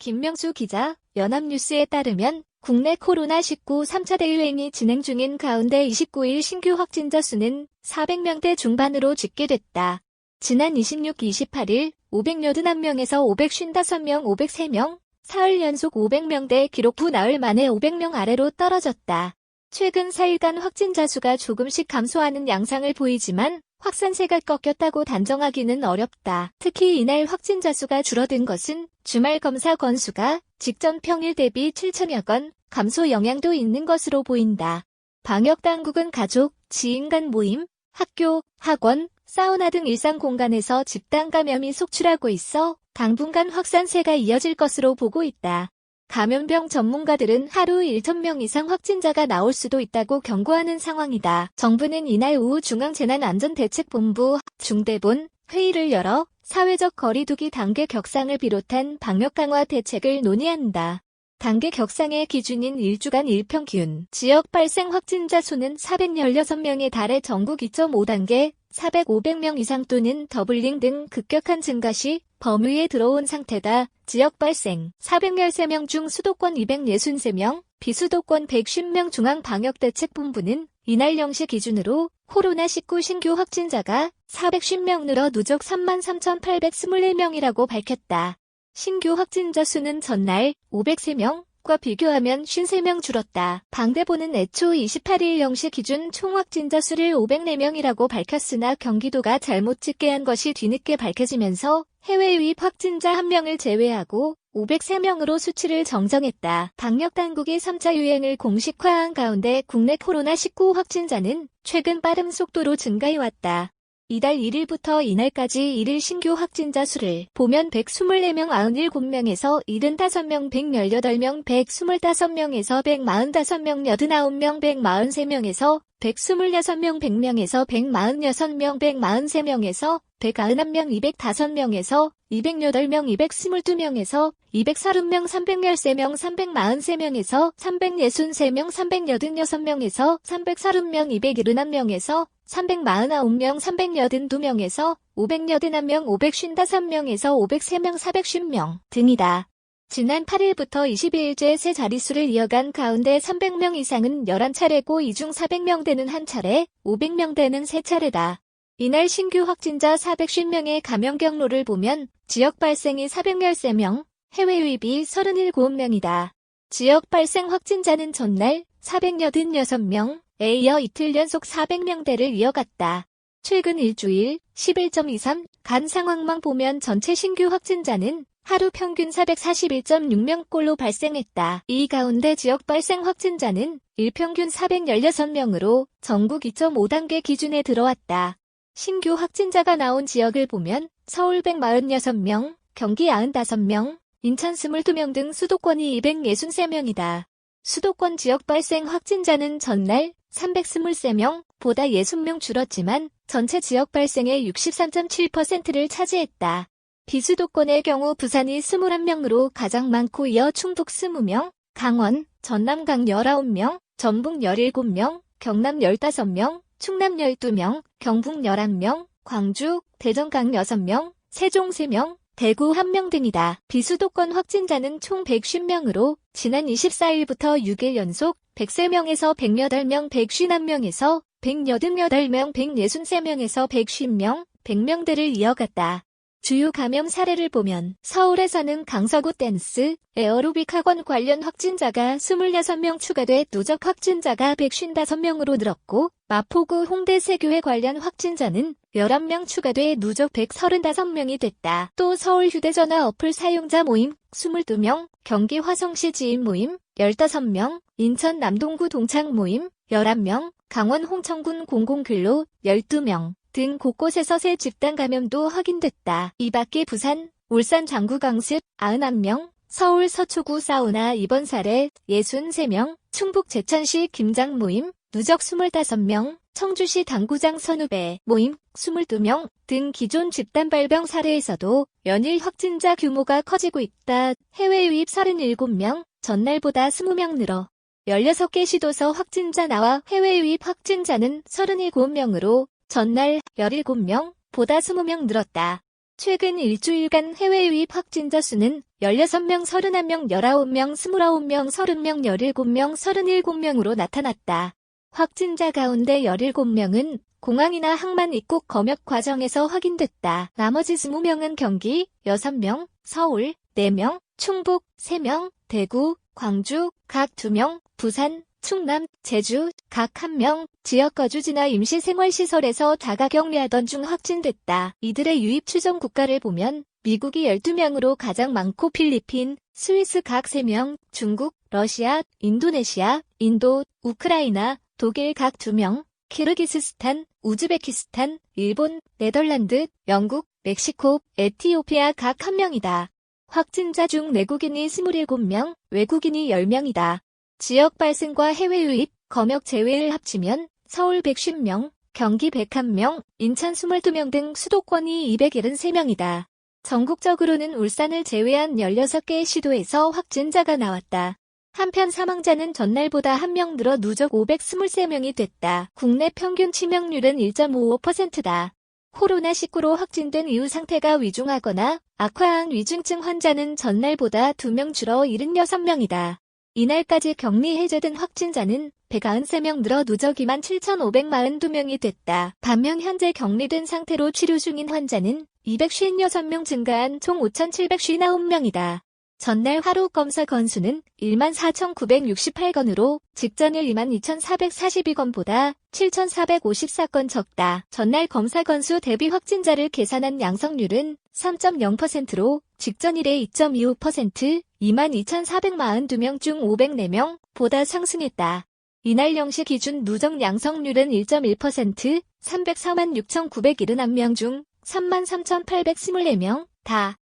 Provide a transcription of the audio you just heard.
김명수 기자, 연합뉴스에 따르면 국내 코로나19 3차 대유행이 진행 중인 가운데 29일 신규 확진자 수는 400명대 중반으로 집계됐다. 지난 26, 28일 581명에서 555명, 503명, 사흘 연속 500명대 기록 후 나흘 만에 500명 아래로 떨어졌다. 최근 4일간 확진자 수가 조금씩 감소하는 양상을 보이지만 확산세가 꺾였다고 단정하기는 어렵다. 특히 이날 확진자 수가 줄어든 것은 주말 검사 건수가 직전 평일 대비 7천여 건 감소 영향도 있는 것으로 보인다. 방역당국은 가족, 지인 간 모임, 학교, 학원, 사우나 등 일상 공간에서 집단 감염이 속출하고 있어 당분간 확산세가 이어질 것으로 보고 있다. 감염병 전문가들은 하루 1,000명 이상 확진자가 나올 수도 있다고 경고하는 상황이다. 정부는 이날 오후 중앙재난안전대책본부 중대본 회의를 열어 사회적 거리두기 단계 격상을 비롯한 방역 강화 대책을 논의한다. 단계 격상의 기준인 일주간 일평균 지역 발생 확진자 수는 416명에 달해 전국 2.5단계 400-500명 이상 또는 더블링 등 급격한 증가 시 범위에 들어온 상태다. 지역 발생 413명 중 수도권 263명, 비수도권 150명 중앙방역대책본부는 이날 0시 기준으로 코로나19 신규 확진자가 450명 늘어 누적 33,824명이라고 밝혔다. 신규 확진자 수는 전날 503명과 비교하면 53명 줄었다. 방대본은 애초 28일 0시 기준 총 확진자 수를 504명이라고 밝혔으나 경기도가 잘못 집계한 것이 뒤늦게 밝혀지면서 해외 유입 확진자 1명을 제외하고 503명으로 수치를 정정했다. 방역당국이 3차 유행을 공식화한 가운데 국내 코로나19 확진자는 최근 빠른 속도로 증가해왔다. 이달 1일부터 이날까지 일일 신규 확진자 수를 보면 124명 97명에서 75명 118명 125명에서 145명 89명 143명에서 126명 100명에서 146명 143명에서 191명 205명에서 208명 222명에서 230명 313명 343명에서 363명 386명에서 330명 271명에서 349명 382명에서 581명 555명에서 503명 410명 등이다. 지난 8일부터 22일째 세 자릿수를 이어간 가운데 300명 이상은 11차례고 이 중 400명대는 한 차례, 500명대는 세 차례다. 이날 신규 확진자 450명의 감염 경로를 보면 지역 발생이 413명, 해외 유입이 37명이다. 지역 발생 확진자는 전날 486명에 이어 이틀 연속 400명대를 이어갔다. 최근 일주일 11.23간 상황만 보면 전체 신규 확진자는 하루 평균 441.6명꼴로 발생했다. 이 가운데 지역 발생 확진자는 일평균 416명으로 전국 2.5단계 기준에 들어왔다. 신규 확진자가 나온 지역을 보면 서울 146명, 경기 95명, 인천 22명 등 수도권이 263명이다. 수도권 지역 발생 확진자는 전날 323명보다 60명 줄었지만 전체 지역 발생의 63.7%를 차지했다. 비수도권의 경우 부산이 21명으로 가장 많고 이어 충북 20명, 강원, 전남 각 19명, 전북 17명, 경남 15명, 충남 12명, 경북 11명, 광주, 대전 각 6명, 세종 3명, 대구 1명 등이다. 비수도권 확진자는 총 150명으로 지난 24일부터 6일 연속 103명에서 108명, 151명에서 188명, 163명에서 150명, 100명대를 이어갔다. 주요 감염 사례를 보면 서울에서는 강서구 댄스, 에어로빅 학원 관련 확진자가 26명 추가돼 누적 확진자가 155명으로 늘었고 마포구 홍대 세교회 관련 확진자는 11명 추가돼 누적 135명이 됐다. 또 서울 휴대전화 어플 사용자 모임 22명, 경기 화성시 지인 모임 15명, 인천 남동구 동창 모임 11명, 강원 홍천군 공공근로 12명 등 곳곳에서 새 집단 감염도 확인됐다. 이 밖에 부산, 울산 장구강습 91명, 서울 서초구 사우나 입원 사례 63명, 충북 제천시 김장 모임 누적 25명, 청주시 당구장 선후배 모임 22명 등 기존 집단 발병 사례에서도 연일 확진자 규모가 커지고 있다. 해외 유입 37명, 전날보다 20명 늘어 16개 시도서 확진자 나와 해외 유입 확진자는 37명으로 전날 17명, 보다 20명 늘었다. 최근 일주일간 해외 유입 확진자 수는 16명, 31명, 19명, 29명, 30명, 17명, 37명으로 나타났다. 확진자 가운데 17명은 공항이나 항만 입국 검역 과정에서 확인됐다. 나머지 20명은 경기 6명, 서울 4명, 충북 3명, 대구, 광주 각 2명, 부산, 충남, 제주 각 1명, 지역 거주지나 임시생활시설에서 자가격리하던 중 확진됐다. 이들의 유입 추정 국가를 보면 미국이 12명으로 가장 많고 필리핀, 스위스 각 3명, 중국, 러시아, 인도네시아, 인도, 우크라이나, 독일 각 2명, 키르기스스탄, 우즈베키스탄, 일본, 네덜란드, 영국, 멕시코, 에티오피아 각 1명이다. 확진자 중 내국인이 27명, 외국인이 10명이다. 지역 발생과 해외 유입, 검역 제외를 합치면 서울 150명, 경기 101명, 인천 22명 등 수도권이 273명이다. 전국적으로는 울산을 제외한 16개의 시도에서 확진자가 나왔다. 한편 사망자는 전날보다 1명 늘어 누적 523명이 됐다. 국내 평균 치명률은 1.55%다. 코로나19로 확진된 이후 상태가 위중하거나 악화한 위중증 환자는 전날보다 2명 줄어 76명이다. 이날까지 격리 해제된 확진자는 193명 늘어 누적 27,542명이 됐다. 반면 현재 격리된 상태로 치료 중인 환자는 256명 증가한 총 5,759명이다. 전날 하루 검사 건수는 14,968건으로 직전일 22,442건보다 7,454건 적다. 전날 검사 건수 대비 확진자를 계산한 양성률은 3.0%로 직전일의 2.25%, 22,442명 중 504명 보다 상승했다. 이날 0시 기준 누적 양성률은 1.1%, 346,971명 중 33,824명 다.